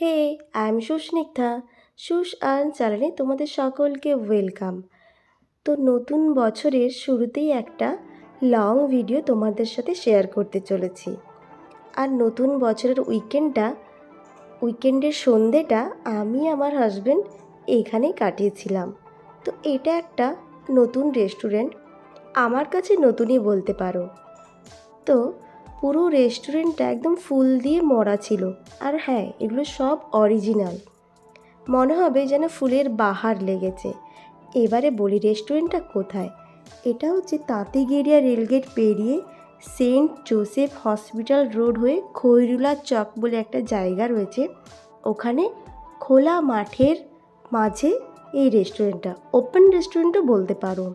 Hey, I am Susnigdha. সুস আর্ন চ্যানেলে তোমাদের সকলকে ওয়েলকাম। তো নতুন বছরের শুরুতেই একটা লং ভিডিও তোমাদের সাথে শেয়ার করতে চলেছি। আর নতুন বছরের উইকেন্ডের সন্ধেটা আমি আমার হাজব্যান্ড এইখানেই কাটিয়েছিলাম। তো এটা একটা নতুন রেস্টুরেন্ট, আমার কাছে নতুনই বলতে পারো। তো পুরো রেস্টুরেন্টটা একদম ফুল দিয়ে মরা ছিল। আর হ্যাঁ, এগুলো সব অরিজিনাল। মনে হবে যেন ফুলের বাহার লেগেছে। এবারে বলি রেস্টুরেন্টটা কোথায়। এটা হচ্ছে তাঁতিগেরিয়া রেলগেট পেরিয়ে সেন্ট জোসেফ হসপিটাল রোড হয়ে খৈরুলা চক বলে একটা জায়গা রয়েছে, ওখানে খোলা মাঠের মাঝে এই রেস্টুরেন্টটা। ওপেন রেস্টুরেন্টও বলতে পারো।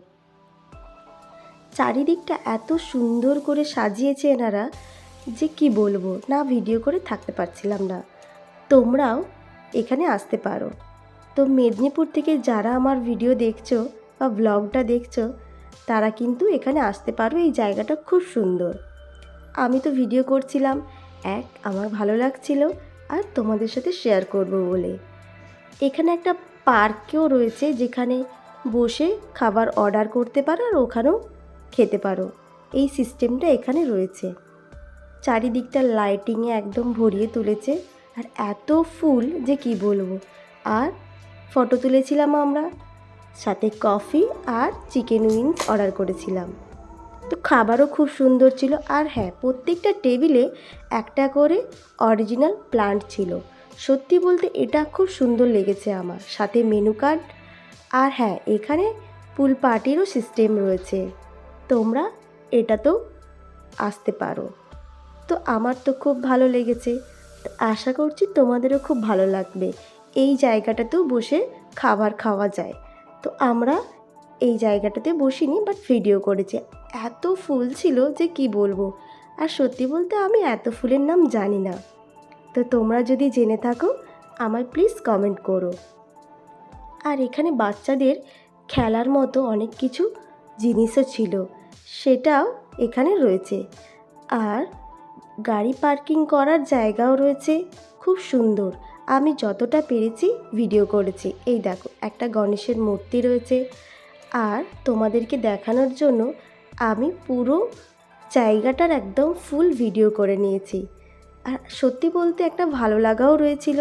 চারিদিকটা এত সুন্দর করে সাজিয়েছে এনারা যে কি বলবো, না ভিডিও করে থাকতে পারছিলাম না। তোমরাও এখানে আসতে পারো। তো মেদিনীপুর থেকে যারা আমার ভিডিও দেখছো বা ব্লগটা দেখছো, তারা কিন্তু এখানে আসতে পারো। এই জায়গাটা খুব সুন্দর। আমি তো ভিডিও করছিলাম, আমার ভালো লাগছিল আর তোমাদের সাথে শেয়ার করব বলে। এখানে একটা পার্কও রয়েছে, যেখানে বসে খাবার অর্ডার করতে পারো আর ওখানেও খেতে পারো। এই সিস্টেমটা এখানে রয়েছে। চারিদিকটা লাইটিংয়ে একদম ভরিয়ে তুলেছে, আর এত ফুল যে কি বলবো। আর ফটো তুলেছিলাম আমরা, সাথে কফি আর চিকেন উইংস অর্ডার করেছিলাম। তো খাবারও খুব সুন্দর ছিল। আর হ্যাঁ, প্রত্যেকটা টেবিলে একটা করে অরিজিনাল প্লান্ট ছিল। সত্যি বলতে এটা খুব সুন্দর লেগেছে আমার। সাথে মেনু কার্ড। আর হ্যাঁ, এখানে পুল পার্টিরও সিস্টেম রয়েছে, তোমরা এটাতেও আসতে পারো। তো আমার তো খুব ভালো লেগেছে, তো আশা করছি তোমাদেরও খুব ভালো লাগবে। এই জায়গাটাতেও বসে খাবার খাওয়া যায়। তো আমরা এই জায়গাটাতে বসিনি, বাট ভিডিও করেছি। এত ফুল ছিল যে কি বলবো। আর সত্যি বলতে আমি এত ফুলের নাম জানি না। তো তোমরা যদি জেনে থাকো আমায় প্লিজ কমেন্ট করো। আর এখানে বাচ্চাদের খেলার মতো অনেক কিছু জিনিসও ছিল, সেটাও এখানে রয়েছে। আর গাড়ি পার্কিং করার জায়গাও রয়েছে, খুব সুন্দর। আমি যতটা পেরেছি ভিডিও করেছি। এই দেখো, একটা গণেশের মূর্তি রয়েছে। আর তোমাদেরকে দেখানোর জন্য আমি পুরো জায়গাটার একদম ফুল ভিডিও করে নিয়েছি। আর সত্যি বলতে একটা ভালো লাগাও রয়েছিল,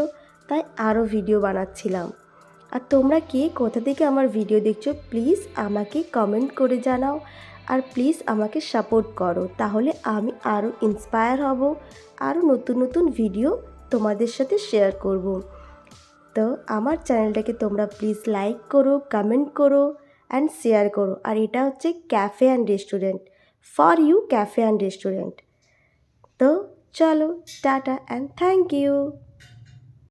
তাই আরও ভিডিও বানাচ্ছিলাম। আর তোমরা কে কোথা থেকে আমার ভিডিও দেখছো প্লিজ আমাকে কমেন্ট করে জানাও। আর প্লিজ আমাকে সাপোর্ট করো, তাহলে আমি আরও ইন্সপায়ার হব, আরও নতুন নতুন ভিডিও তোমাদের সাথে শেয়ার করব। তো আমার চ্যানেলটাকে তোমরা প্লিজ লাইক করো, কমেন্ট করো অ্যান্ড শেয়ার করো। আর এটা হচ্ছে cafe and restaurant, for you cafe and restaurant. তো চলো, টাটা অ্যান্ড থ্যাংক ইউ।